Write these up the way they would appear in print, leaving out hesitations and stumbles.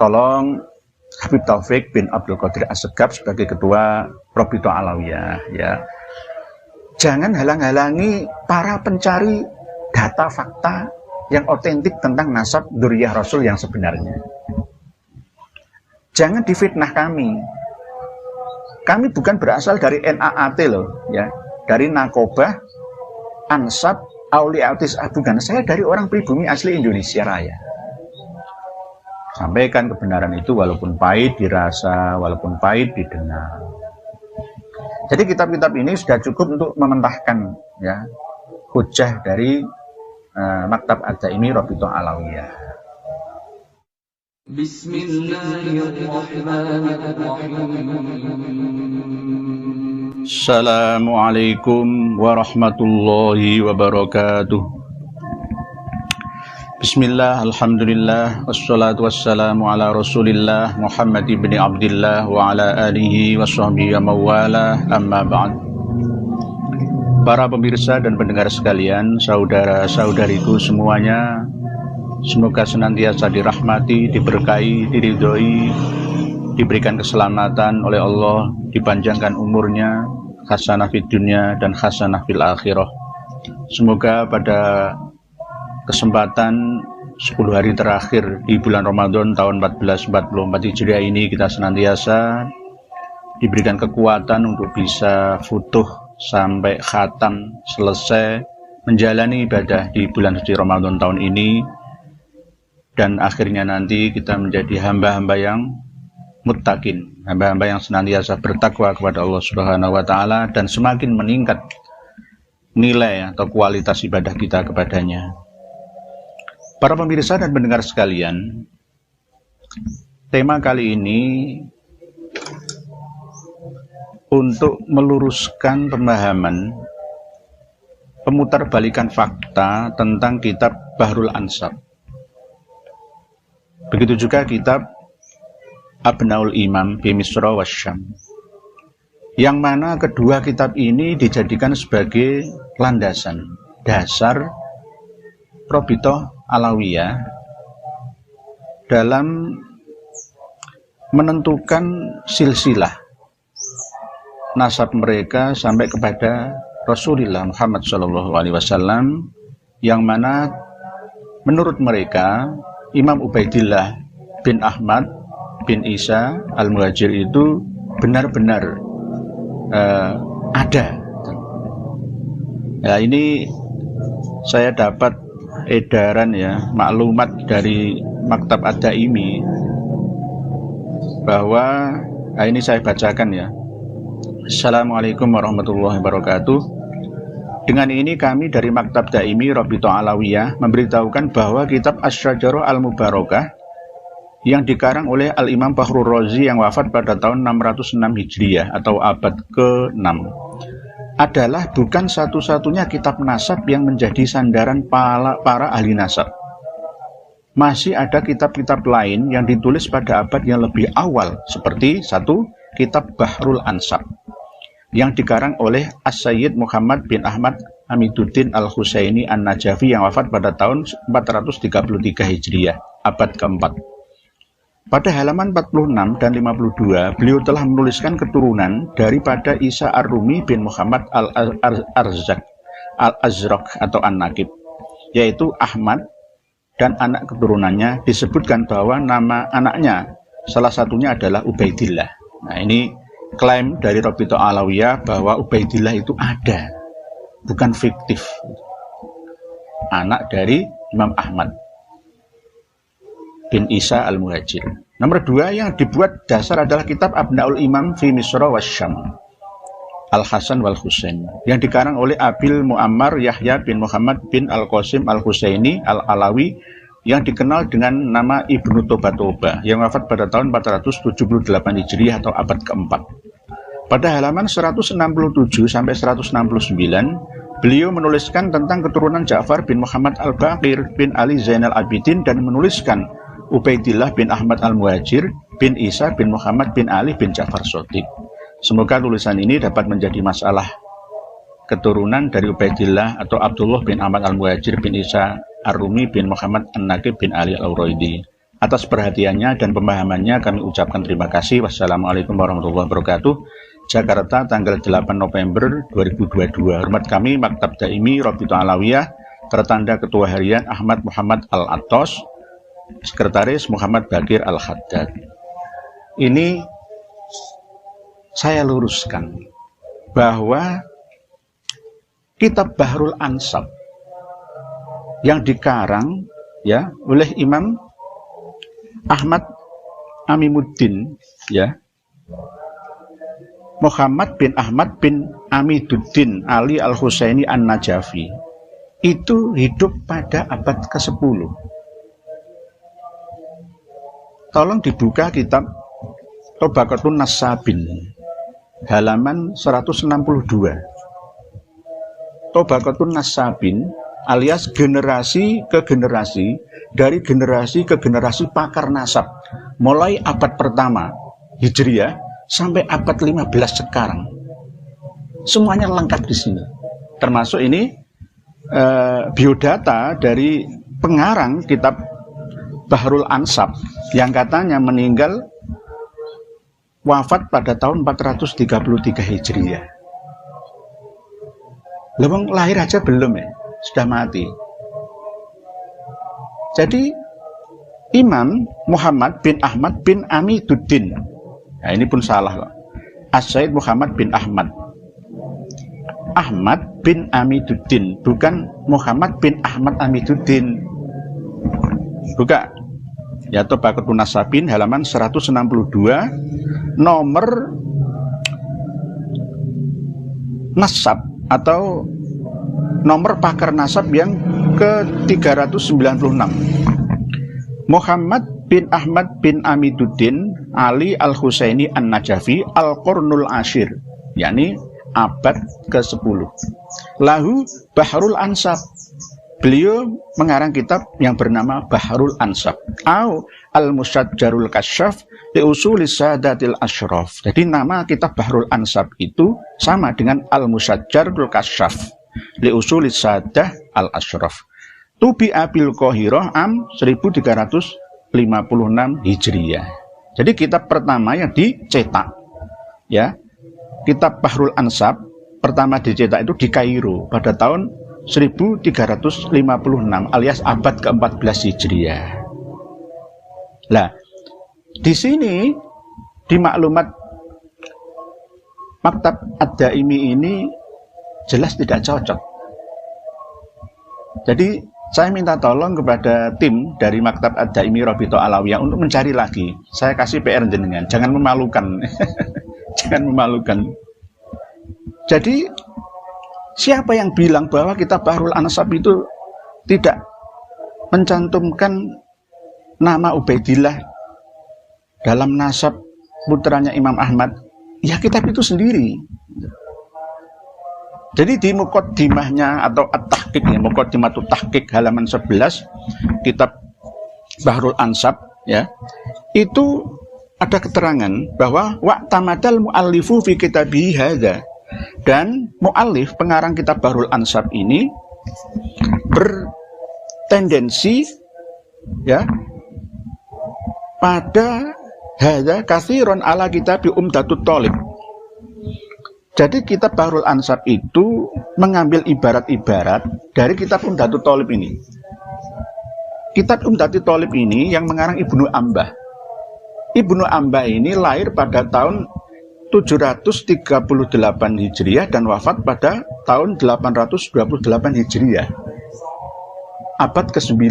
tolong Habib Taufik bin Abdul Qadir Assegaf sebagai ketua Rabithah Alawiyah, ya. Jangan halang-halangi para pencari data fakta yang otentik tentang nasab dzurriyyah Rasul yang sebenarnya. Jangan difitnah kami. Kami bukan berasal dari NAAT loh, ya. Dari Nakobah, Ansab, Auliatis, bukan. Saya dari orang pribumi asli Indonesia Raya. Sampaikan kebenaran itu walaupun pahit dirasa, walaupun pahit didengar. Jadi kitab-kitab ini sudah cukup untuk mementahkan, ya, hujah dari Maktab Ad-Daimi Rabithah Alawiyah. Bismillahirrahmanirrahim. Assalamualaikum warahmatullahi wabarakatuh. Bismillah, alhamdulillah, wassalatu wassalamu ala rasulillah Muhammad ibn Abdillah wa ala alihi wa sahbihi mawala, amma ba'd. Para pemirsa dan pendengar sekalian, saudara-saudariku semuanya, semoga senantiasa dirahmati, diberkahi, diridhoi, diberikan keselamatan oleh Allah, dipanjangkan umurnya, hasanah fid dunya dan hasanah fil akhirah. Semoga pada kesempatan 10 hari terakhir di bulan Ramadan tahun 1444 Hijriah ini kita senantiasa diberikan kekuatan untuk bisa futuh sampai khatam, selesai menjalani ibadah di bulan suci Ramadan tahun ini, dan akhirnya nanti kita menjadi hamba-hamba yang muttaqin, hamba-hamba yang senantiasa bertakwa kepada Allah Subhanahu wa taala dan semakin meningkat nilai atau kualitas ibadah kita kepadanya. Para pemirsa dan pendengar sekalian, tema kali ini untuk meluruskan pemahaman pemutarbalikan fakta tentang kitab Bahrul Ansab. Begitu juga kitab Abnaul Imam fi Misra Wasyam, yang mana kedua kitab ini dijadikan sebagai landasan dasar Rabithah Alawiyah dalam menentukan silsilah nasab mereka sampai kepada Rasulullah Muhammad SAW, yang mana menurut mereka Imam Ubaidillah bin Ahmad bin Isa Al-Muhajir itu benar-benar ada. Ya, ini saya dapat edaran, ya, maklumat dari Maktab Ad-Daimi bahwa ini saya bacakan, ya. Assalamualaikum warahmatullahi wabarakatuh. Dengan ini kami dari Maktab Daimi Rabithah Alawiyah memberitahukan bahwa kitab Asy-Syajarah Al-Mubarakah yang dikarang oleh Al-Imam Fakhrur Razi yang wafat pada tahun 606 Hijriah atau abad ke-6 adalah bukan satu-satunya kitab nasab yang menjadi sandaran para ahli nasab. Masih ada kitab-kitab lain yang ditulis pada abad yang lebih awal, seperti 1. Kitab Bahrul Ansab yang dikarang oleh As-Sayyid Muhammad bin Ahmad Hamiduddin Al-Husaini An-Najafi yang wafat pada tahun 433 Hijriah, abad ke-4. Pada halaman 46 dan 52, beliau telah menuliskan keturunan daripada Isa Ar-Rumi bin Muhammad Al-Azraq atau An-Naqib, yaitu Ahmad, dan anak keturunannya disebutkan bahwa nama anaknya salah satunya adalah Ubaidillah. Nah, ini klaim dari Rabithah Alawiyah bahwa Ubaidillah itu ada, bukan fiktif. Anak dari Imam Ahmad bin Isa Al-Muhajir. Nomor 2 yang dibuat dasar adalah kitab Abnaul Imam fi Misra Wasyam Al-Hasan wal Husain yang dikarang oleh Abil Muammar Yahya bin Muhammad bin Al-Qasim Al-Husaini Al-Alawi yang dikenal dengan nama Ibnu Toba yang wafat pada tahun 478 Hijriah atau abad ke-4. Pada halaman 167 sampai 169, beliau menuliskan tentang keturunan Ja'far bin Muhammad Al-Baqir bin Ali Zainal Abidin dan menuliskan Ubaidillah bin Ahmad Al-Muhajir bin Isa bin Muhammad bin Ali bin Ja'far Shadiq. Semoga tulisan ini dapat menjadi masalah keturunan dari Ubaidillah atau Abdullah bin Ahmad Al-Muhajir bin Isa Ar-Rumi bin Muhammad An-Naqib bin Ali Al-Uraidi. Atas perhatiannya dan pemahamannya kami ucapkan terima kasih. Wassalamualaikum warahmatullahi wabarakatuh. Jakarta, tanggal 8 November 2022. Hormat kami Maktab Daimi Rabithah Alawiyah, tertanda Ketua Harian Ahmad Muhammad Al-Attos, Sekretaris Muhammad Bakir Al-Haddad. Ini saya luruskan bahwa kitab Bahrul Ansab yang dikarang ya oleh Imam Ahmad Amimuddin, ya, Muhammad bin Ahmad bin Amiduddin Ali Al-Husaini An-Najafi, itu hidup pada abad ke-10. Tolong dibuka kitab Tobaqatun Nasabin halaman 162. Tobaqatun Nasabin alias generasi ke generasi, dari generasi ke generasi pakar nasab, mulai abad pertama Hijriah sampai abad 15 sekarang. Semuanya lengkap di sini. Termasuk ini biodata dari pengarang kitab Bahrul Ansab yang katanya meninggal wafat pada tahun 433 Hijriah. Leweng lahir aja belum ya, sudah mati. Jadi Imam Muhammad bin Ahmad bin Amiduddin, nah ini pun salah kok, As-Said Muhammad bin Ahmad bin Amiduddin, bukan Muhammad bin Ahmad Amiduddin. Buka ya, Tobaqatun Nasabin halaman 162, nomor nasab atau nomor pakar nasab yang ke-396. Muhammad bin Ahmad bin Amiduddin Ali Al-Husaini An-Najafi Al-Qurnul Ashir, yakni abad ke-10. Lahu Bahrul Ansab, beliau mengarang kitab yang bernama Bahrul Ansab au Al-Musajjarul Kasyaf li Usulis Sadatil Asyraf. Jadi nama kitab Bahrul Ansab itu sama dengan Al-Musajjarul Kasyaf li Usulis Sadah Al-Asyraf. Tubi Abil Qahirah am 1356 Hijriah. Jadi kitab pertama yang dicetak, ya, kitab Bahrul Ansab pertama dicetak itu di Kairo pada tahun 1356 alias abad ke-14 Hijriah. Nah, di sini di maklumat Maktab Ad-Daimi ini jelas tidak cocok. Jadi saya minta tolong kepada tim dari Maktab Ad-Daimi Rabithah Alawiyah untuk mencari lagi. Saya kasih PR jenengan, jangan memalukan. Jangan memalukan. Jadi siapa yang bilang bahwa kitab Bahrul Ansab itu tidak mencantumkan nama Ubaidillah dalam nasab putranya Imam Ahmad? Ya kitab itu sendiri. Jadi di muqaddimahnya atau at-tahqiq, ya, muqaddimatut tahqiq halaman 11 kitab Bahrul Ansab, ya, itu ada keterangan bahwa wa'tamadal mu'allifu fi kitabihi hadza, dan mu'allif pengarang kitab Bahrul Ansab ini bertendensi, ya, pada hadza katsiran ala kitab Umdatut Thalib. Jadi kitab Bahrul Ansab itu mengambil ibarat-ibarat dari kitab Umdatut Thalib ini. Kitab Umdatut Thalib ini yang mengarang Ibnu Ambah. Ibnu Ambah ini lahir pada tahun 738 Hijriah dan wafat pada tahun 828 Hijriah. Abad ke-9.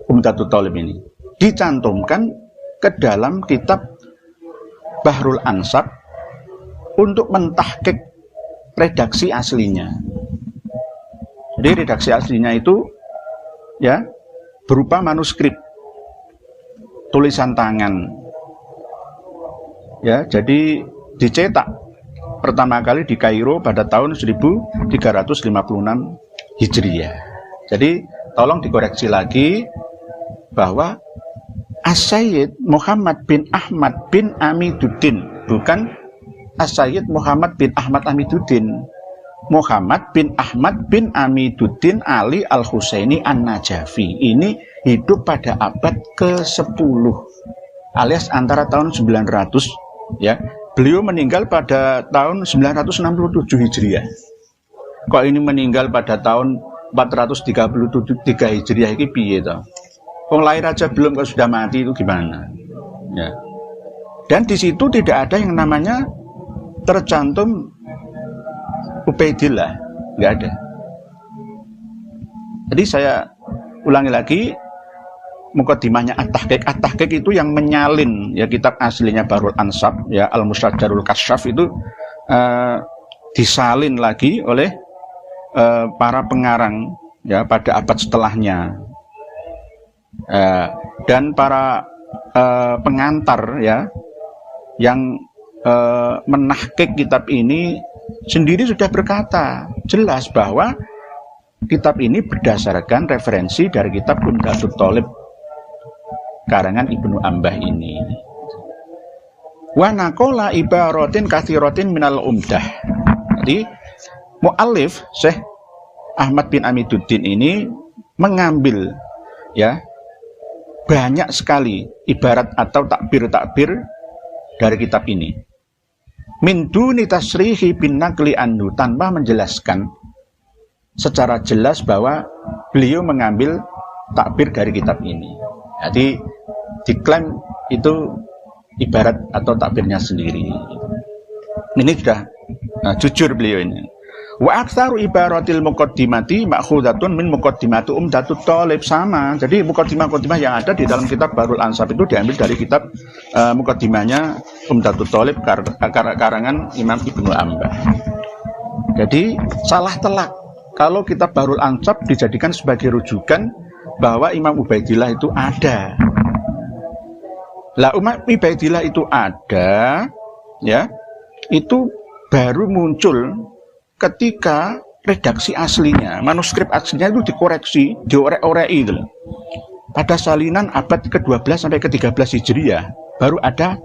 Umdatut Thalib ini dicantumkan ke dalam kitab Bahrul Ansab untuk mentahqiq redaksi aslinya. Jadi redaksi aslinya itu, ya, berupa manuskrip tulisan tangan, ya. Jadi dicetak pertama kali di Kairo pada tahun 1356 Hijriah. Jadi tolong dikoreksi lagi bahwa As-Sayyid Muhammad bin Ahmad bin Amiduddin, bukan As-Sayyid Muhammad bin Ahmad Amiduddin. Muhammad bin Ahmad bin Amiduddin Ali Al-Husaini An-Najafi. Ini hidup pada abad ke-10 alias antara tahun 900 ya. Beliau meninggal pada tahun 967 Hijriah. Kok ini meninggal pada tahun 437 Hijriah ini piye to? Wong lahir aja belum kalau sudah mati itu gimana? Ya. Dan di situ tidak ada yang namanya tercantum Ubaidillah, nggak ada. Jadi saya ulangi lagi, mukaddimahnya At-Tahqiq. At-Tahqiq itu yang menyalin ya kitab aslinya Bahrul Ansab ya Al-Mustajjarul Kasyaf itu disalin lagi oleh para pengarang ya pada abad setelahnya. Dan para pengantar ya yang menahqiq kitab ini sendiri sudah berkata jelas bahwa kitab ini berdasarkan referensi dari kitab Umdatut Thalib karangan Ibnu Ambah ini. Wa naqala ibaratin katsiratin minal umdah. Jadi muallif Syekh Ahmad bin Amiduddin ini mengambil ya banyak sekali ibarat atau takbir-takbir dari kitab ini. Min duni tasrihi bin naqli anhu, tanpa menjelaskan secara jelas bahwa beliau mengambil takbir dari kitab ini. Jadi diklaim itu ibarat atau takbirnya sendiri. Ini sudah jujur beliau ini. Wa aktsaru ibaratil muqaddimati ma'khudatun min muqaddimati Umdatut Thalib, sama. Jadi muqaddimah-muqaddimah yang ada di dalam kitab Bahrul Ansab itu diambil dari kitab muqaddimahnya Umdatut Thalib karangan Imam Ibnu Ambah. Jadi salah telak kalau kitab Bahrul Ansab dijadikan sebagai rujukan bahwa Imam Ubaidillah itu ada. Lah Imam Ubaidillah itu ada ya, itu baru muncul ketika redaksi aslinya, manuskrip aslinya itu dikoreksi, diorek-oreki gitu. Pada salinan abad ke-12 sampai ke-13 Hijriah baru ada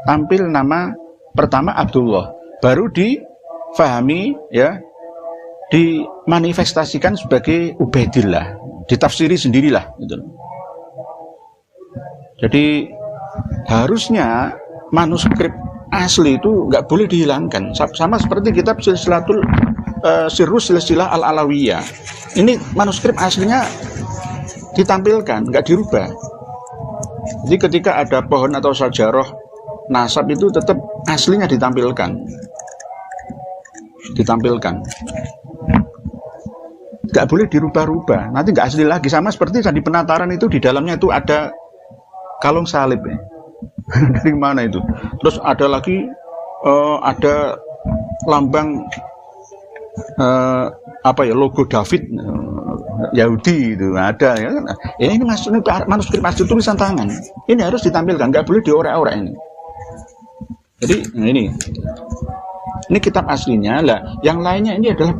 tampil nama pertama Abdullah, baru difahami ya, dimanifestasikan sebagai Ubaidillah, ditafsiri sendirilah gitu. Jadi harusnya manuskrip asli itu nggak boleh dihilangkan, sama seperti kitab Silsilatul Sirrus Silsilah Al-Alawiyah. Ini manuskrip aslinya ditampilkan, nggak dirubah. Jadi ketika ada pohon atau sajarah nasab itu tetap aslinya ditampilkan, nggak boleh dirubah-rubah, nanti nggak asli lagi. Sama seperti di penataran itu, di dalamnya itu ada kalung salib ya. Dari mana itu? Terus ada lagi ada lambang apa ya, logo David Yahudi itu ada ya. Ini manuskrip asli tulisan tangan. Ini harus ditampilkan, nggak boleh diorek-orek ini. Jadi ini kitab aslinya lah. Yang lainnya ini adalah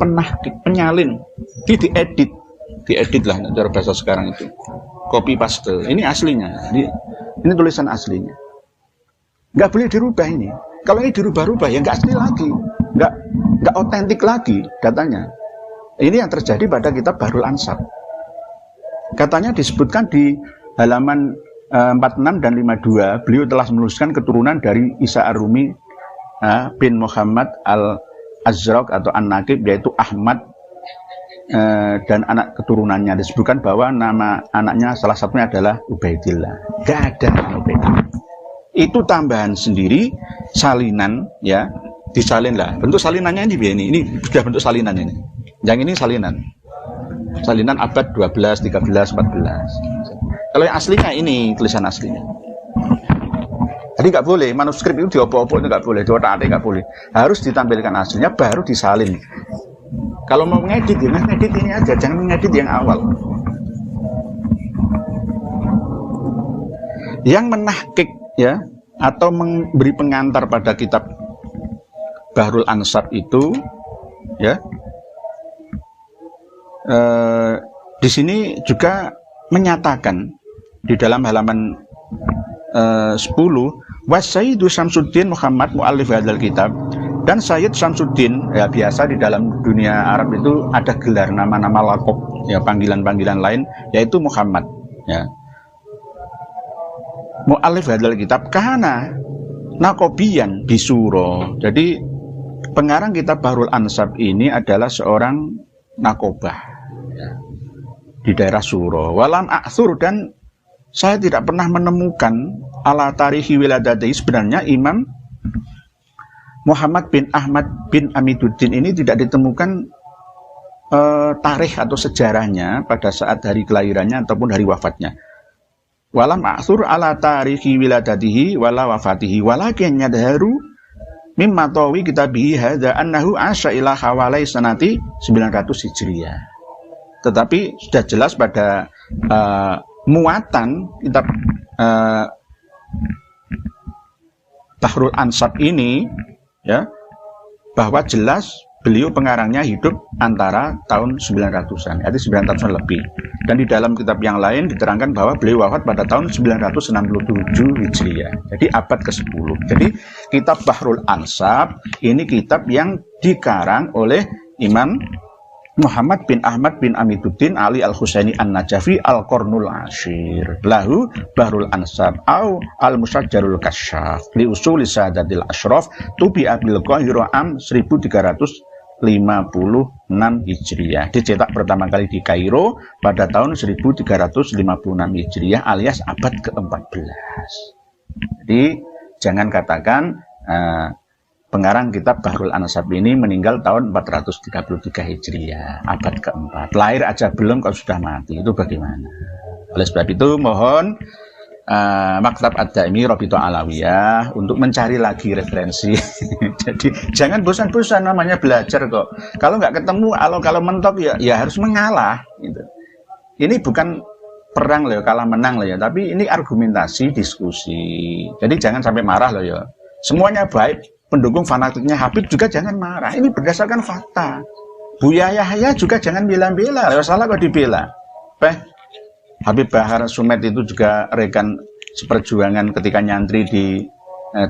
penyalin, diedit lah cara bahasa sekarang itu. Copy paste. Ini aslinya. Ini tulisan aslinya. Nggak boleh dirubah ini. Kalau ini dirubah-rubah ya nggak asli lagi, nggak otentik lagi datanya. Ini yang terjadi pada kitab Bahrul Ansab. Katanya disebutkan di halaman 46 dan 52, beliau telah menuliskan keturunan dari Isa Ar-Rumi bin Muhammad Al-Azraq atau An-Naqib, yaitu Ahmad, dan anak keturunannya. Disebutkan bahwa nama anaknya salah satunya adalah Ubaidillah. Nggak ada Ubaidillah. Itu tambahan sendiri, salinan ya, disalin lah. Bentuk salinannya ini sudah bentuk salinan ini. Yang ini salinan abad 12, 13, 14. Kalau yang aslinya ini tulisan aslinya. Jadi nggak boleh manuskrip itu diopo-opo, itu nggak boleh, diotak-atik nggak boleh. Harus ditampilkan aslinya baru disalin. Kalau mau ngedit ya ngedit ini aja, jangan ngedit yang awal. Yang menahqiq ya, atau memberi pengantar pada kitab Bahrul Ansab itu ya, di sini juga menyatakan di dalam halaman 10, Wasaidu Syamsuddin Muhammad mu'allif hadzal kitab, Dan Sayyid Syamsuddin, ya biasa di dalam dunia Arab itu ada gelar nama-nama lakob, ya panggilan-panggilan lain, yaitu Muhammad. Ya. Mu'alif hadal kitab kana nakobiyan bisuro. Jadi pengarang kitab Bahrul Ansab ini adalah seorang nakobah, ya, di daerah Suro. Walam aksur, dan saya tidak pernah menemukan ala tarihi wiladati. Sebenarnya Imam Muhammad bin Ahmad bin Amiduddin ini tidak ditemukan tarikh atau sejarahnya pada saat hari kelahirannya ataupun hari wafatnya. Walam aksur ala tarihi wiladatihi wala wafatihi walakin yadharu mimma tawi kitabihi hadza annahu asya ila hawalai sanati 900 Hijriah. Tetapi sudah jelas pada muatan kitab Bahrul Ansab ini, ya, bahwa jelas beliau pengarangnya hidup antara tahun 900-an, yaitu 900-an lebih. Dan di dalam kitab yang lain diterangkan bahwa beliau wafat pada tahun 967 Hijriah. Jadi abad ke-10. Jadi kitab Bahrul Ansab ini kitab yang dikarang oleh Imam Muhammad bin Ahmad bin Amiduddin Ali Al-Husaini An-Najafi Al-Qarnul Ashir. Lahu Bahrul Ansab au Al-Musajjarul Kasyaf li usuli Sadatil Ashraf tubi abil Qahira am 1356 Hijriah. Dicetak pertama kali di Kairo pada tahun 1356 Hijriah alias abad ke-14. Jadi jangan katakan pengarang kitab Bahrul Ansab ini meninggal tahun 433 Hijriah, abad ke-4. Lahir aja belum kalau sudah mati, itu bagaimana? Oleh sebab itu mohon Maktab Ad-Daimi Rabithah Alawiyah untuk mencari lagi referensi. Jadi jangan bosan-bosan, namanya belajar kok. Kalau nggak ketemu, kalau mentok ya harus mengalah. Gitu. Ini bukan perang loh, kalah menang loh ya, tapi ini argumentasi, diskusi. Jadi jangan sampai marah loh ya. Semuanya baik. Pendukung fanatiknya Habib juga jangan marah. Ini berdasarkan fakta. Buya Yahya juga jangan bela-bela. Kalau salah kok dibela. Habib Bahar Sumet itu juga rekan seperjuangan ketika nyantri di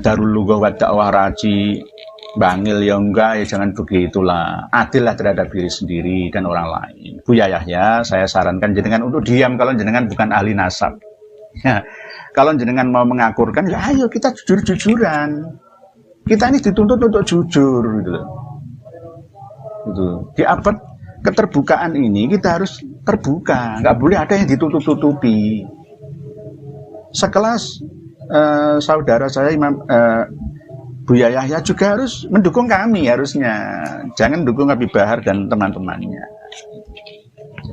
Darul Lughah wa Dakwah Raji. Bangil ya enggak, ya jangan begitulah. Adillah terhadap diri sendiri dan orang lain. Buya Yahya, saya sarankan jenengan untuk diam kalau jenengan bukan ahli nasab. Ya, kalau jenengan mau mengakurkan, ya ayo kita jujur-jujuran. Kita ini dituntut untuk jujur, gitu. Gitu. Di abad keterbukaan ini kita harus terbuka, nggak boleh ada yang ditutup-tutupi. Sekelas saudara saya Imam Buya Yahya juga harus mendukung kami harusnya, jangan dukung Habib Bahar dan teman-temannya.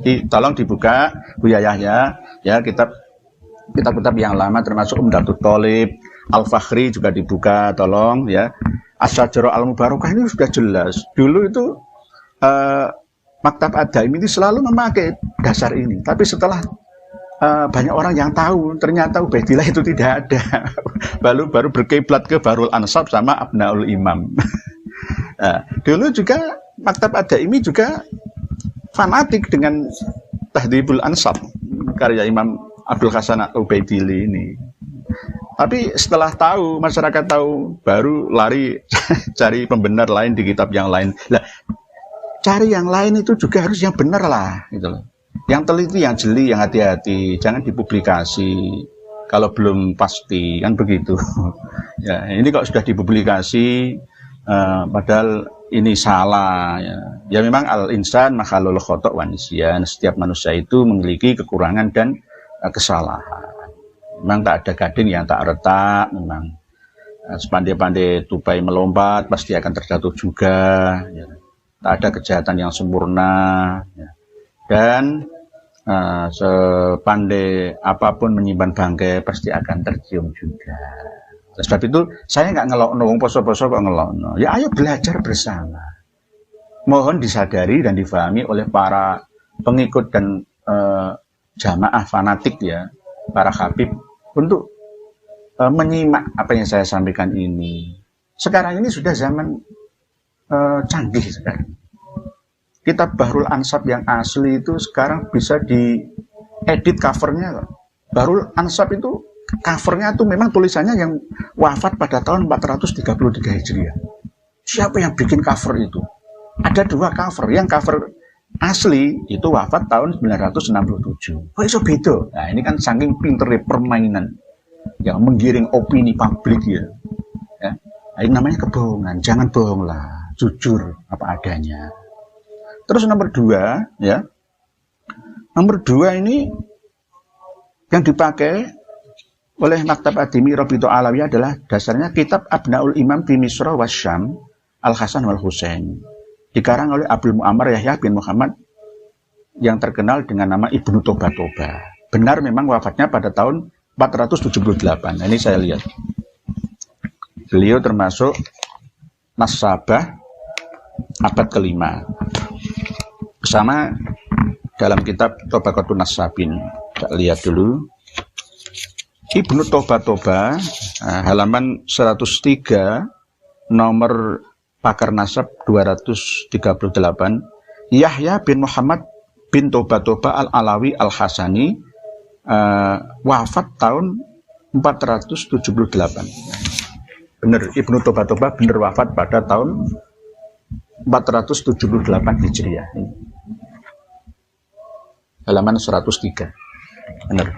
Jadi tolong dibuka Buya Yahya, ya kitab-kitab yang lama termasuk Umdatul Thalib, Al-Fakhri juga dibuka, tolong ya. Asy-Syajarah Al-Mubarakah ini sudah jelas. Dulu itu Maktab Ad-Daimi ini selalu memakai dasar ini. Tapi setelah banyak orang yang tahu, ternyata Ubaidillah itu tidak ada. baru berkiblat ke Bahrul Ansab sama Abnaul Imam. Dulu juga Maktab Ad-Daimi juga fanatik dengan Tahdhibul Ansab karya Imam Abdul Hasan Ubaidillah ini. Tapi setelah tahu, masyarakat tahu, baru lari cari pembenar lain di kitab yang lain. Nah, cari yang lain itu juga harus yang benar lah, gitu loh. Yang teliti, yang jeli, yang hati-hati, jangan dipublikasi kalau belum pasti, kan begitu. Ya, ini kok sudah dipublikasi, padahal ini salah. Ya memang al-insan makhlukul khata' wa nisyan. Setiap manusia itu memiliki kekurangan dan kesalahan. Memang tak ada gading yang tak retak, memang sepandai-pandai tupai melompat pasti akan terjatuh juga, ya. Tak ada kejahatan yang sempurna, ya. Dan sepandai apapun menyimpan bangkai pasti akan tercium juga. Sebab itu saya nggak ngelokno, wong poso-poso kok ngelokno. Ya ayo belajar bersama. Mohon disadari dan difahami oleh para pengikut dan jamaah fanatik ya, para habib, untuk menyimak apa yang saya sampaikan ini. Sekarang ini sudah zaman canggih sekarang. Kitab Bahrul Ansab yang asli itu sekarang bisa diedit covernya. Bahrul Ansab itu covernya itu memang tulisannya yang wafat pada tahun 433 Hijriah. Siapa yang bikin cover itu? Ada 2 cover. Yang cover asli itu wafat tahun 967. Kok iso beda? Nah, ini kan saking pinternya permainan yang menggiring opini publik ya. Nah, ini namanya kebohongan. Jangan bohong lah, jujur apa adanya. Terus nomor 2 ya. Nomor 2 ini yang dipakai oleh Maktab Adimi Robito Alawi adalah dasarnya kitab Abnaul Imam di Misra Wasyam Al-Hasan wal Husain. Dikarang oleh Abdul Mu'ammar Yahya bin Muhammad yang terkenal dengan nama Ibnu Toba Toba. Benar memang wafatnya pada tahun 478. Nah, ini saya lihat. Beliau termasuk nasabah abad ke-5. Bersama dalam kitab Tobaqatun Nasabin. Kita lihat dulu. Ibnu Toba Toba, halaman 103, nomor pakar nasab 238. Yahya bin Muhammad bin Toba Toba Al-Alawi Al-Hasani, wafat tahun 478. Benar, Ibnu Toba Toba benar wafat pada tahun 478 Hijriah. Halaman 103. Benar.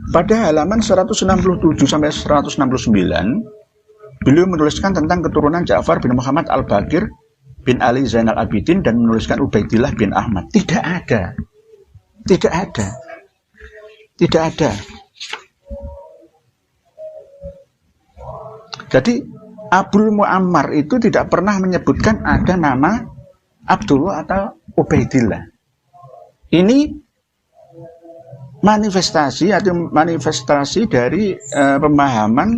Pada halaman 167 sampai 169, beliau menuliskan tentang keturunan Ja'far bin Muhammad Al-Bakir bin Ali Zainal Abidin dan menuliskan Ubaidillah bin Ahmad. Tidak ada. Tidak ada. Tidak ada. Jadi Abdul Mu'ammar itu tidak pernah menyebutkan ada nama Abdullah atau Ubaidillah. Ini manifestasi dari pemahaman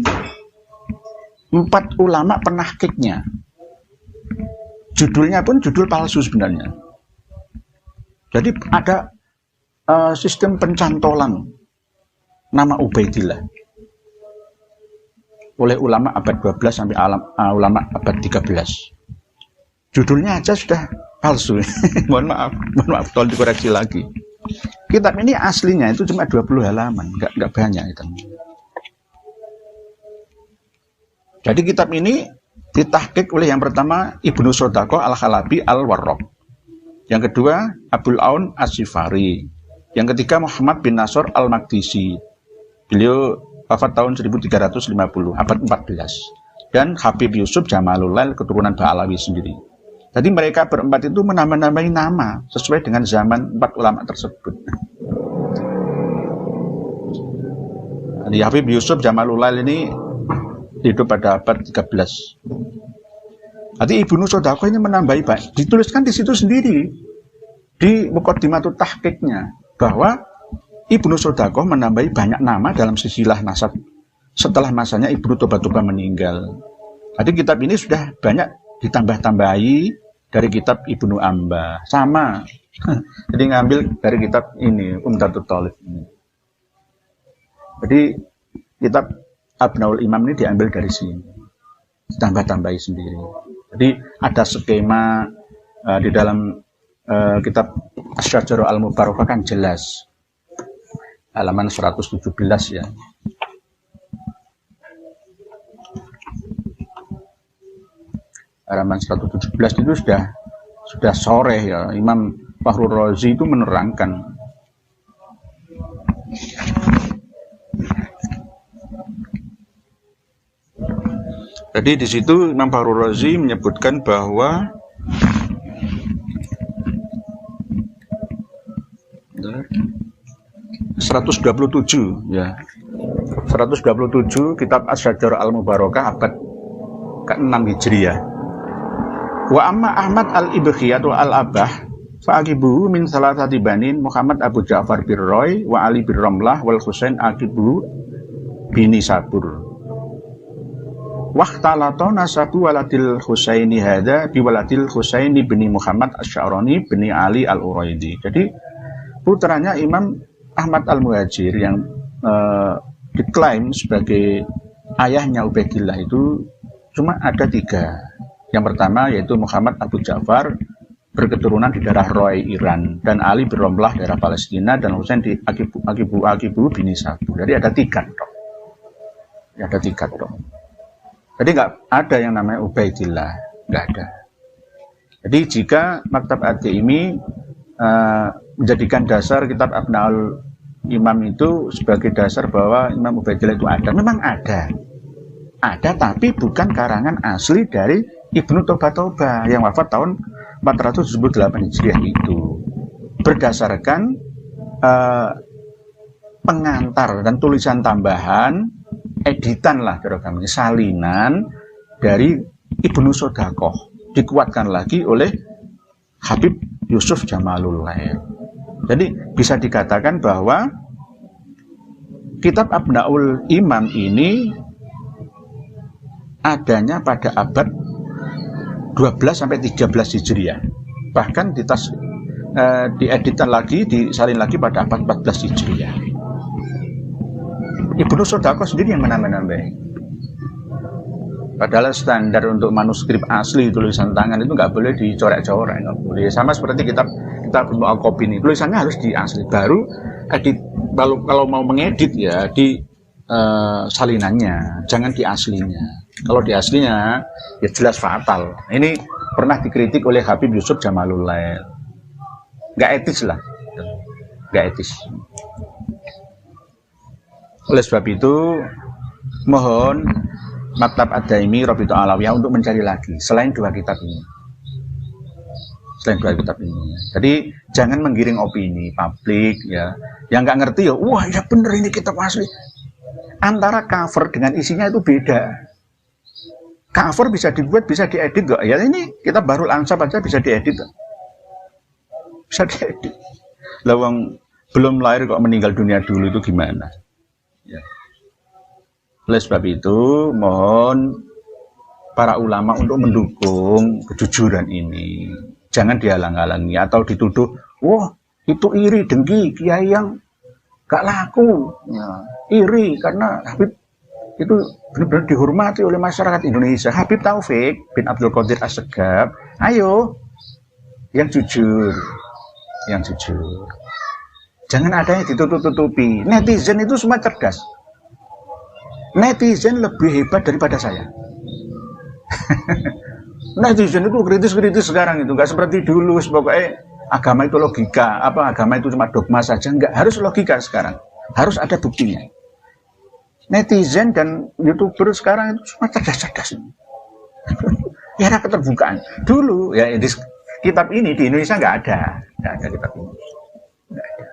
4 ulama penahkiknya. Judulnya pun judul palsu sebenarnya. Jadi ada sistem pencantolan nama Ubaidillah oleh ulama abad 12 sampai ulama abad 13. Judulnya aja sudah palsu. mohon maaf, tolong dikoreksi lagi. Kitab ini aslinya itu cuma 20 halaman, enggak banyak itu. Jadi kitab ini ditahqiq oleh yang pertama Ibnu Sodaqoh Al-Halabi Al-Warraq. Yang kedua Abdul Aun As-Sifari. Yang ketiga Muhammad bin Nasr Al-Maqdisi. Beliau wafat tahun 1350, abad 14. Dan Habib Yusuf Jamalulail, keturunan Ba'alawi sendiri. Jadi mereka berempat itu menambah-nambahi nama sesuai dengan zaman 4 ulama tersebut. Jadi Habib Yusuf Jamalulail ini hidup pada abad 13. Jadi Ibnu Sodaqoh ini menambahi, dituliskan di situ sendiri di Muqaddimatut Tahqiqnya bahwa Ibnu Sodaqoh menambahi banyak nama dalam silsilah nasab setelah masanya Ibnu Toba Toba meninggal. Jadi kitab ini sudah banyak ditambah-tambahi dari kitab Ibnu Amba. Sama. Jadi ngambil dari kitab ini, Umdatul Thalib ini. Jadi kitab Abnaul Imam ini diambil dari sini. Ditambah-tambahi sendiri. Jadi ada skema di dalam kitab Asy-Syajarah Al-Mubarakah kan jelas. Halaman 117 ya. Halaman 117 itu sudah sore ya. Imam Fakhrur Razi itu menerangkan. Jadi di situ Imam Fakhrur Razi menyebutkan bahwa 127 ya. 127 kitab Asy-Syajarah Al-Mubarakah abad ke-6 Hijriah. Wa amma Ahmad al-Ibkhiyat wa al-Abah fa'aqibuhu min salasati banin Muhammad Abu Ja'far bin Roy wa Ali bin Ramlah wal Husain aqibuhu bini Sabur. Waqtalata nasabu waladil Husaini hadza bi waladil Husaini bin Muhammad Asy-Sya'rani bin Ali al-Uraidi. Jadi putranya Imam Ahmad al-Muhajir yang diklaim sebagai ayahnya Ubaidillah itu cuma ada 3. Yang pertama yaitu Muhammad Abu Ja'far berketurunan di daerah Roy, Iran, dan Ali bin Ramlah daerah Palestina, dan Husain di Aqibu bin Sabur. Jadi ada 3 dong. Ada 3 dong. Jadi nggak ada yang namanya Ubaidillah, nggak ada. Jadi jika Maktab Ad-Daimi menjadikan dasar kitab Abnaul Imam itu sebagai dasar bahwa Imam Ubaidillah itu ada, memang ada, tapi bukan karangan asli dari Ibnu Toba yang wafat tahun 478 Hijriah itu, berdasarkan pengantar dan tulisan tambahan, editan lah kira-kira, salinan dari Ibnu Sodakoh, dikuatkan lagi oleh Habib Yusuf Jamalul Lail. Jadi bisa dikatakan bahwa kitab Abnaul Imam ini adanya pada abad 12 sampai 13 Hijriah. Bahkan dieditan lagi, disalin lagi pada abad 14 Hijriah. Ibnu Sodakoh sendiri yang menambah-nambah. Padahal standar untuk manuskrip asli tulisan tangan itu nggak boleh dicoret-coret, nggak boleh. Sama seperti kitab Al-Qobi ini, tulisannya harus di asli. Baru edit, kalau mau mengedit ya di salinannya, jangan di aslinya. Kalau di aslinya ya jelas fatal. Ini pernah dikritik oleh Habib Yusuf Jamalul Lail. Nggak etis lah, nggak etis. Oleh sebab itu, mohon Maktab Ad-Daimi Rabithah Alawiyah untuk mencari lagi selain dua kitab ini. Jadi jangan menggiring opini publik ya. Yang nggak ngerti ya, wah ya bener ini kitab asli. Antara cover dengan isinya itu beda. Cover bisa dibuat, bisa diedit kok. Ya ini kitab Bahrul Ansab aja bisa diedit. Bisa diedit. Lawang belum lahir kok meninggal dunia dulu itu gimana? Ya. Oleh sebab itu, mohon para ulama untuk mendukung kejujuran ini. Jangan dihalang-halangi atau dituduh, wah itu iri dengki kiai yang gak laku. Ya, iri karena Habib itu benar-benar dihormati oleh masyarakat Indonesia. Habib Taufik bin Abdul Qadir As-Segaf, ayo yang jujur. Jangan ada yang ditutup-tutupi. Netizen itu semua cerdas. Netizen lebih hebat daripada saya. Netizen itu kritis-kritis sekarang itu, nggak seperti dulu. Pokoknya agama itu logika, agama itu cuma dogma saja, nggak harus logika sekarang, harus ada buktinya. Netizen dan YouTuber sekarang itu semua cerdas-cerdas. Ya ada keterbukaan. Dulu ya di kitab ini di Indonesia nggak ada kitab ini. Nggak ada.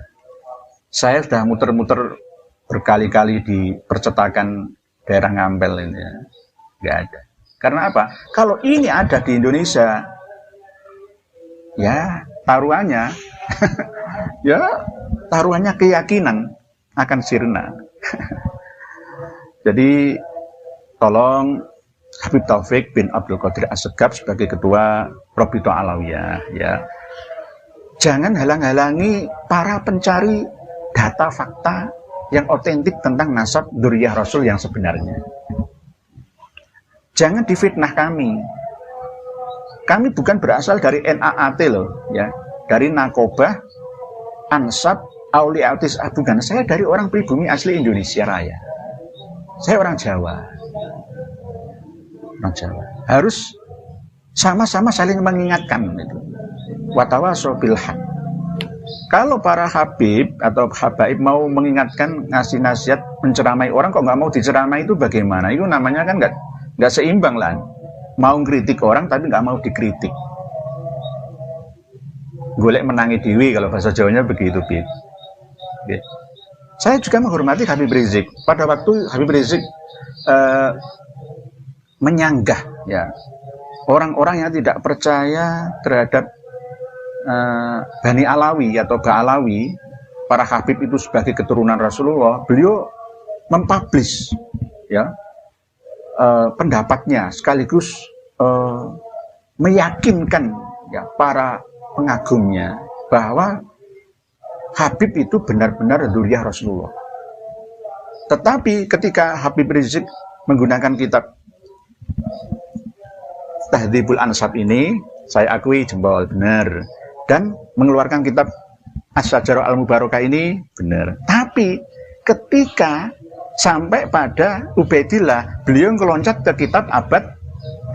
Saya sudah muter-muter berkali-kali di percetakan daerah Ngampel ini ya. Nggak ada. Karena apa? Kalau ini ada di Indonesia, ya taruhannya, ya taruhannya keyakinan akan sirna. Jadi tolong Habib Taufik bin Abdul Qadir As-Segaf sebagai ketua Rabithah Alawiyah ya. Jangan halang-halangi para pencari data fakta yang otentik tentang nasab dzurriyyah Rasul yang sebenarnya. Jangan difitnah kami. Kami bukan berasal dari NAAT loh, ya. Dari Nakobah, Ansab, Auliatis bukan. Saya dari orang pribumi asli Indonesia Raya. Saya orang Jawa. Harus sama-sama saling mengingatkan itu. Watawasau bil haq. Kalau para habib atau habaib mau mengingatkan, ngasih nasihat, menceramai orang kok nggak mau diceramai itu bagaimana? Itu namanya kan nggak seimbang lah. Mau ngeritik orang tapi nggak mau dikritik. Golek menangi dewi kalau bahasa Jawanya begitu, Bid. Saya juga menghormati Habib Rizik. Pada waktu Habib Rizik menyanggah ya orang-orang yang tidak percaya terhadap Bani Alawi atau Ba'alawi, para habib itu sebagai keturunan Rasulullah, beliau mempublish ya pendapatnya sekaligus meyakinkan ya para pengagumnya bahwa Habib itu benar-benar dzurriyyah Rasulullah. Tetapi ketika Habib Rizik menggunakan kitab Tahdzibul Ansab ini, saya akui jempol benar, dan mengeluarkan kitab Asy-Syajarah Al-Mubarakah ini benar. Tapi ketika Sampai pada Ubaidillah, beliau ngeloncat ke kitab abad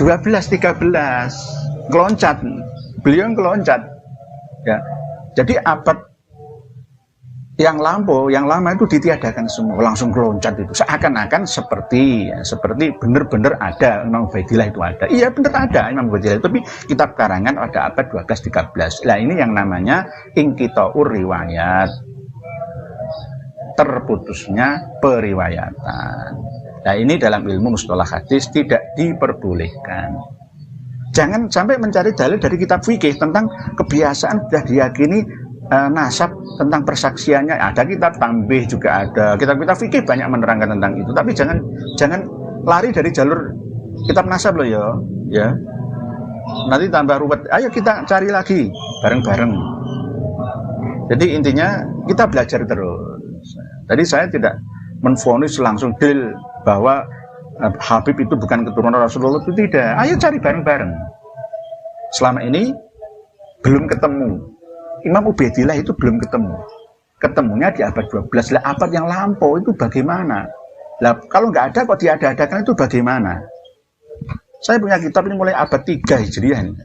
12-13. Beliau ngeloncat. Ya. Jadi abad yang lama itu ditiadakan semua, langsung keloncat itu. Seakan-akan seperti benar-benar ada Imam Ubaidillah itu ada. Iya benar ada Imam Ubaidillah itu, tapi kitab karangan pada abad 12-13. Nah ini yang namanya inqita'ur riwayat, terputusnya periwayatan. Nah ini dalam ilmu mustalah hadis tidak diperbolehkan. Jangan sampai mencari dalil dari kitab fikih tentang kebiasaan sudah diyakini nasab, tentang persaksiannya. Ada kitab tambih juga ada, kitab-kitab fikih banyak menerangkan tentang itu. Tapi jangan lari dari jalur kitab nasab loh ya. Nanti tambah ruwet. Ayo kita cari lagi bareng-bareng. Jadi intinya kita belajar terus. Jadi saya tidak menvonis langsung dalil bahwa Habib itu bukan keturunan Rasulullah, itu tidak. Ayo cari bareng-bareng. Selama ini belum ketemu. Imam Ubaidillah itu belum ketemu. Ketemunya di abad 12. Lah abad yang lampau itu bagaimana? Lah kalau nggak ada kok diada-adakan itu bagaimana? Saya punya kitab ini mulai abad 3 Hijriah ini.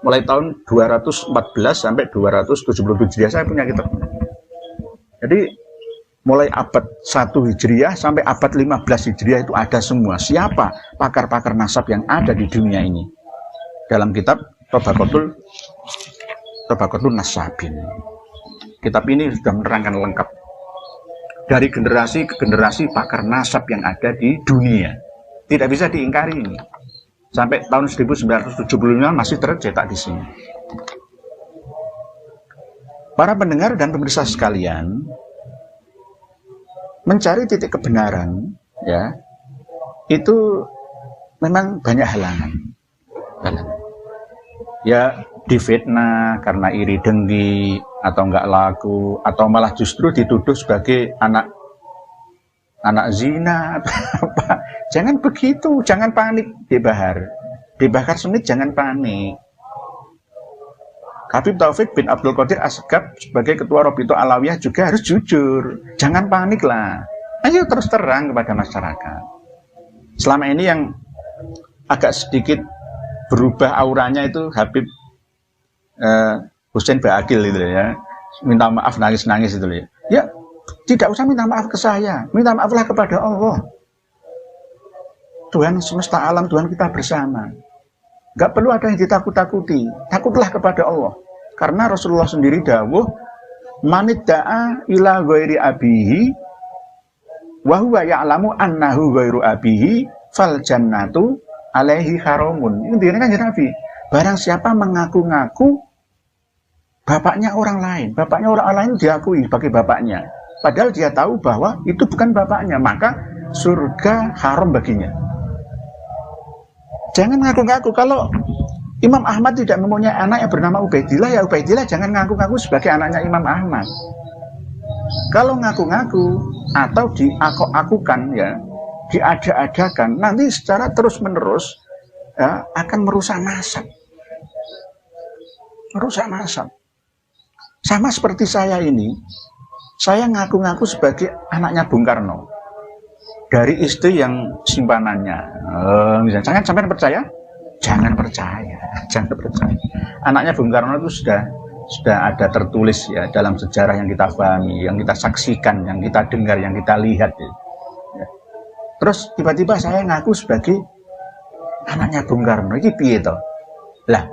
Mulai tahun 214 sampai 277 Hijriah saya punya kitab ini. Jadi mulai abad 1 Hijriah sampai abad 15 Hijriah itu ada semua. Siapa pakar-pakar nasab yang ada di dunia ini? Dalam kitab Tabaqatul Nasabin. Kitab ini sudah menerangkan lengkap dari generasi ke generasi pakar nasab yang ada di dunia. Tidak bisa diingkari ini. Sampai tahun 1975 masih tercetak di sini. Para pendengar dan pemirsa sekalian, mencari titik kebenaran ya, itu memang banyak halangan. Ya difitnah karena iri dengki atau enggak laku, atau malah justru dituduh sebagai anak zina atau apa. Jangan begitu, jangan panik dibakar sengit, jangan panik. Habib Taufik bin Abdul Qadir Asgab sebagai ketua Robito Alawiyah juga harus jujur, jangan panik lah. Ayo terus terang kepada masyarakat. Selama ini yang agak sedikit berubah auranya itu Habib Husain Ba'akil itu ya, minta maaf nangis-nangis itu ya. Ya, tidak usah minta maaf ke saya, minta maaflah kepada Allah. Tuhan semesta alam, Tuhan kita bersama. Gak perlu ada yang ditakut-takuti, takutlah kepada Allah. Karena Rasulullah sendiri dawuh, manidda'a ila ghairi abihi wa huwa ya'lamu annahu ghairu abihi fal jannatu alaihi haramun. Ini kan Nabi. Barang siapa mengaku-ngaku bapaknya orang lain diakui sebagai bapaknya, padahal dia tahu bahwa itu bukan bapaknya, maka surga haram baginya. Jangan ngaku-ngaku. Kalau Imam Ahmad tidak mempunyai anak yang bernama Ubaidillah, ya Ubaidillah jangan ngaku-ngaku sebagai anaknya Imam Ahmad. Kalau ngaku-ngaku atau diaku-akukan ya, diada-adakan, nanti secara terus-menerus ya, akan merusak nasab. Sama seperti saya ini, saya ngaku-ngaku sebagai anaknya Bung Karno dari istri yang simpanannya. Jangan sampai percaya, jangan percaya. Anaknya Bung Karno itu sudah ada tertulis ya dalam sejarah yang kita pahami, yang kita saksikan, yang kita dengar, yang kita lihat. Ya. Terus tiba-tiba saya ngaku sebagai anaknya Bung Karno. Ini piye toh? Lah,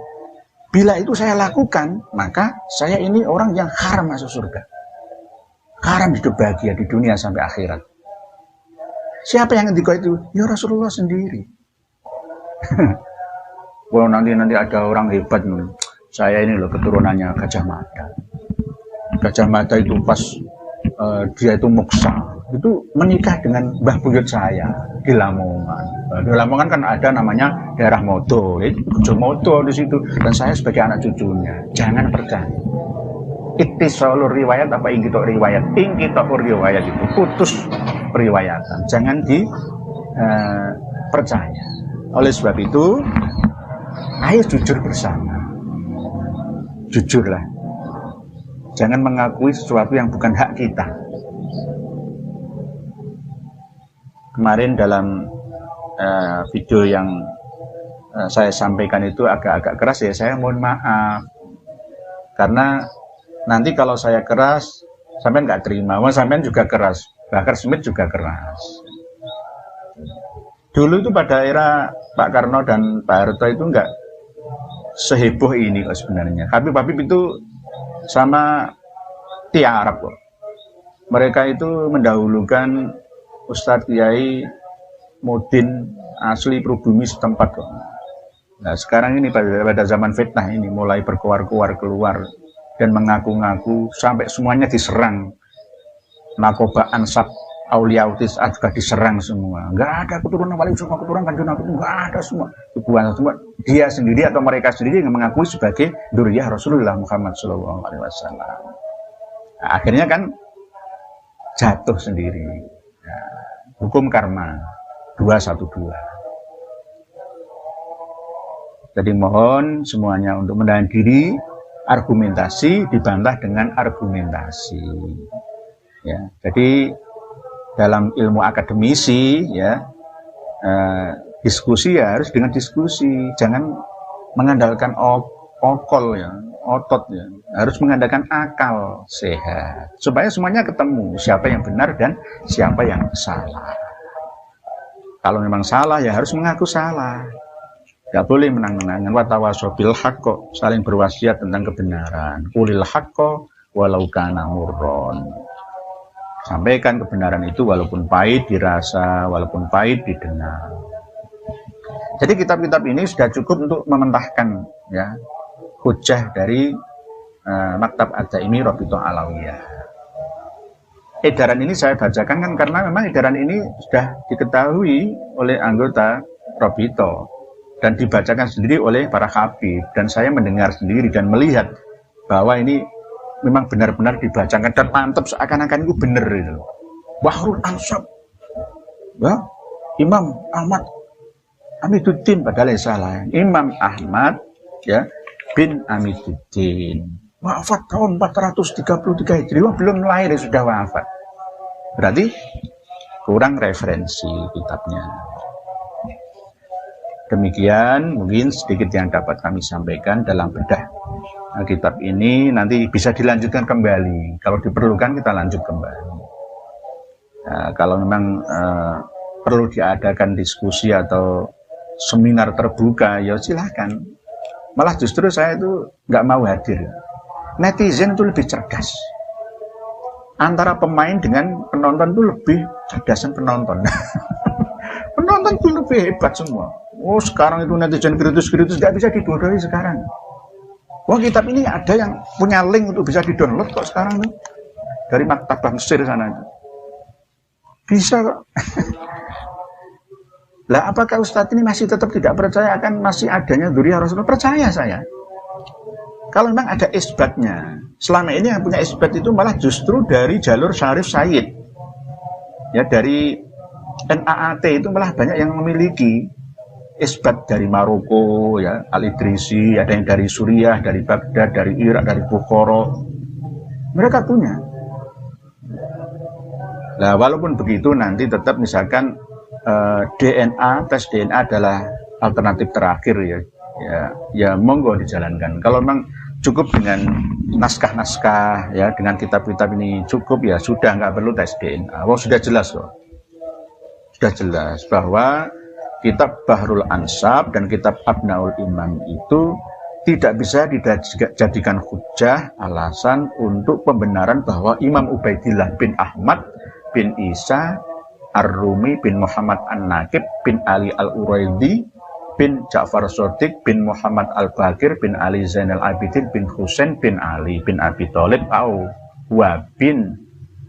bila itu saya lakukan, maka saya ini orang yang haram masuk surga. Haram hidup bahagia di dunia sampai akhirat. Siapa yang ngendika itu? Ya Rasulullah sendiri. Wah, nanti ada orang hebat nih. Saya ini loh keturunannya Gajah Mada. Gajah Mada itu pas dia itu muksa, itu menikah dengan mbah buyut saya di Lamongan. Di Lamongan kan ada namanya daerah Modo, itu Modo di situ, dan saya sebagai anak cucunya. Jangan percaya. Ittisalur riwayat apa ingkito riwayat? Ingkito riwayat itu putus periwayatan. Jangan dipercaya. Oleh sebab itu, ayo jujur bersama. Jujurlah. Jangan mengakui sesuatu yang bukan hak kita. kemarin dalam video yang saya sampaikan itu agak-agak keras ya, saya mohon maaf. Karena nanti kalau saya keras, sampean nggak terima. Wah, sampean juga keras, Bahar Smith juga keras. Dulu itu pada era Pak Karno dan Pak Harto itu nggak seheboh ini kok sebenarnya. Habib-habib itu sama tiarap kok. Mereka itu mendahulukan Ustadz Kiai Mudin asli pribumi setempat kok. Nah sekarang ini pada zaman fitnah ini mulai berkuar-kuar keluar dan mengaku-ngaku sampai semuanya diserang. Nakoba Ansab Aulia Utis juga diserang semua. Nggak ada keturunan wali semua keturunan Kanjeng Nabi, nggak ada semua. Bukan semua dia sendiri atau mereka sendiri yang mengakui sebagai dzurriyyah Rasulullah Muhammad SAW. Nah, akhirnya kan jatuh sendiri. Nah, hukum karma 212. Jadi mohon semuanya untuk menahan diri, argumentasi dibantah dengan argumentasi. Ya, jadi dalam ilmu akademisi ya diskusi ya harus dengan diskusi, jangan mengandalkan okol ya, otot ya, harus mengandalkan akal sehat supaya semuanya ketemu siapa yang benar dan siapa yang salah. Kalau memang salah ya harus mengaku salah, nggak boleh menang-menangan. Watawasaw bil haqqo, saling berwasiat tentang kebenaran. Qulil haqqo walau kana murron. Sampaikan kebenaran itu walaupun pahit dirasa, walaupun pahit didengar. Jadi kitab-kitab ini sudah cukup untuk mementahkan ya hujah dari Maktab Ad-Daimi Rabithah Alawiyah. Edaran ini saya bacakan kan karena memang edaran ini sudah diketahui oleh anggota Rabithah dan dibacakan sendiri oleh para habib, dan saya mendengar sendiri dan melihat bahwa ini memang benar-benar dibacakan dan mantap seakan-akan itu benar itu. Bahrul Ansab, ya, Imam Ahmad Amiduddin, padahal salah. Imam Ahmad ya bin Amiduddin wafat tahun 433 Hijriah, belum lahir sudah wafat. Berarti kurang referensi kitabnya. Demikian mungkin sedikit yang dapat kami sampaikan dalam bedah kitab ini. Nanti bisa dilanjutkan kembali. Kalau diperlukan kita lanjut kembali. Nah, kalau memang perlu diadakan diskusi atau seminar terbuka, ya silahkan. Malah justru saya itu nggak mau hadir. Netizen itu lebih cerdas. Antara pemain dengan penonton itu lebih cerdasan penonton. Penonton itu lebih hebat semua. Oh sekarang itu netizen kritis-kritis nggak bisa dibodohi sekarang. Wah kitab ini ada yang punya link untuk bisa di-download kok sekarang tuh. Dari Maktabah Mesir sana. Bisa kok. Lah apakah Ustadz ini masih tetap tidak percaya akan masih adanya dzurriyyah Rasulullah? Percaya saya. Kalau memang ada isbatnya. Selama ini yang punya isbat itu malah justru dari jalur Syarif Said. Ya dari NAAT itu malah banyak yang memiliki isbat dari Maroko, ya Al-Idrisi, ada yang dari Suriah, dari Baghdad, dari Irak, dari Bukhara. Mereka punya. Nah, walaupun begitu nanti tetap misalkan DNA, tes DNA adalah alternatif terakhir ya. Ya monggo dijalankan. Kalau memang cukup dengan naskah-naskah ya, dengan kitab-kitab ini cukup ya sudah, nggak perlu tes DNA. Wah, sudah jelas loh. Sudah jelas bahwa kitab Bahrul Ansab dan kitab Abnaul Imam itu tidak bisa dijadikan hujah alasan untuk pembenaran bahwa Imam Ubaidillah bin Ahmad bin Isa Ar-Rumi bin Muhammad An-Naqib bin Ali Al-Uraidi bin Ja'far Shadiq bin Muhammad Al-Bakir bin Ali Zainal Abidin bin Husain bin Ali bin Abi Thalib au wa bin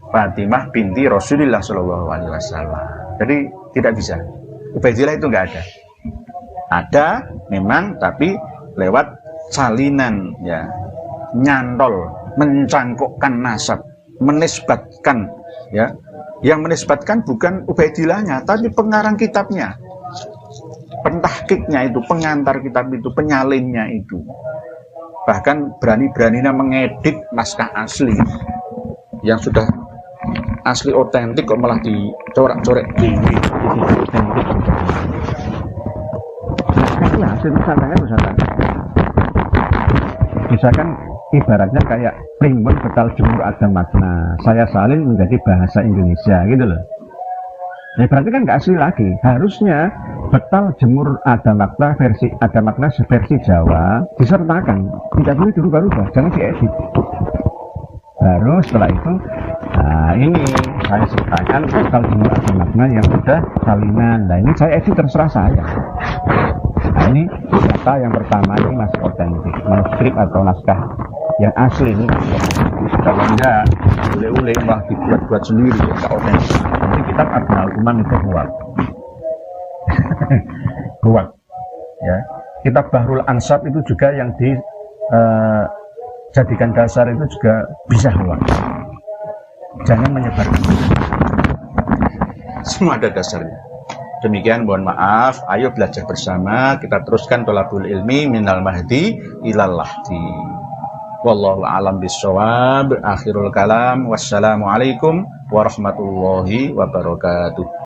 Fatimah binti Rasulullah SAW. Jadi tidak bisa. Ubaidillah itu enggak ada. Ada memang tapi lewat salinan ya, nyantol, mencangkokkan nasab, menisbatkan ya. Yang menisbatkan bukan Ubaidillahnya tapi pengarang kitabnya. Pentahkiknya itu, pengantar kitab itu, penyalinnya itu. Bahkan berani-beraninya mengedit naskah asli yang sudah asli otentik kok malah dicorak-corek tinggi. Ini hasil nusantara. Misalkan ibaratnya kayak primbon betal jemur ada makna, saya salin menjadi bahasa Indonesia gitu loh. Ya berarti kan nggak asli lagi. Harusnya betal jemur ada makna versi Jawa disertakan, tidak boleh dirubah-rubah, jangan diedit. Baru setelah itu, nah ini saya sertakan betal jemur ada makna yang sudah salinan. Nah ini saya edit terserah saya. Nah ini data yang pertama ini masih otentik, manuskrip atau naskah yang asli ini. Kalau enggak, ule-ule malah dibuat-buat sendiri, enggak otentik. Nanti kitab Abnal Uman itu buat. Ya. Kitab Bahrul Ansab itu juga yang dijadikan dasar itu juga bisa buat. Jangan menyebarkan. Semua ada dasarnya. Demikian, mohon maaf, ayo belajar bersama, kita teruskan thalabul ilmi minal mahdi ilal lahdi. Wallahu a'lam bishawab. Akhirul kalam. Wassalamualaikum warahmatullahi wabarakatuh.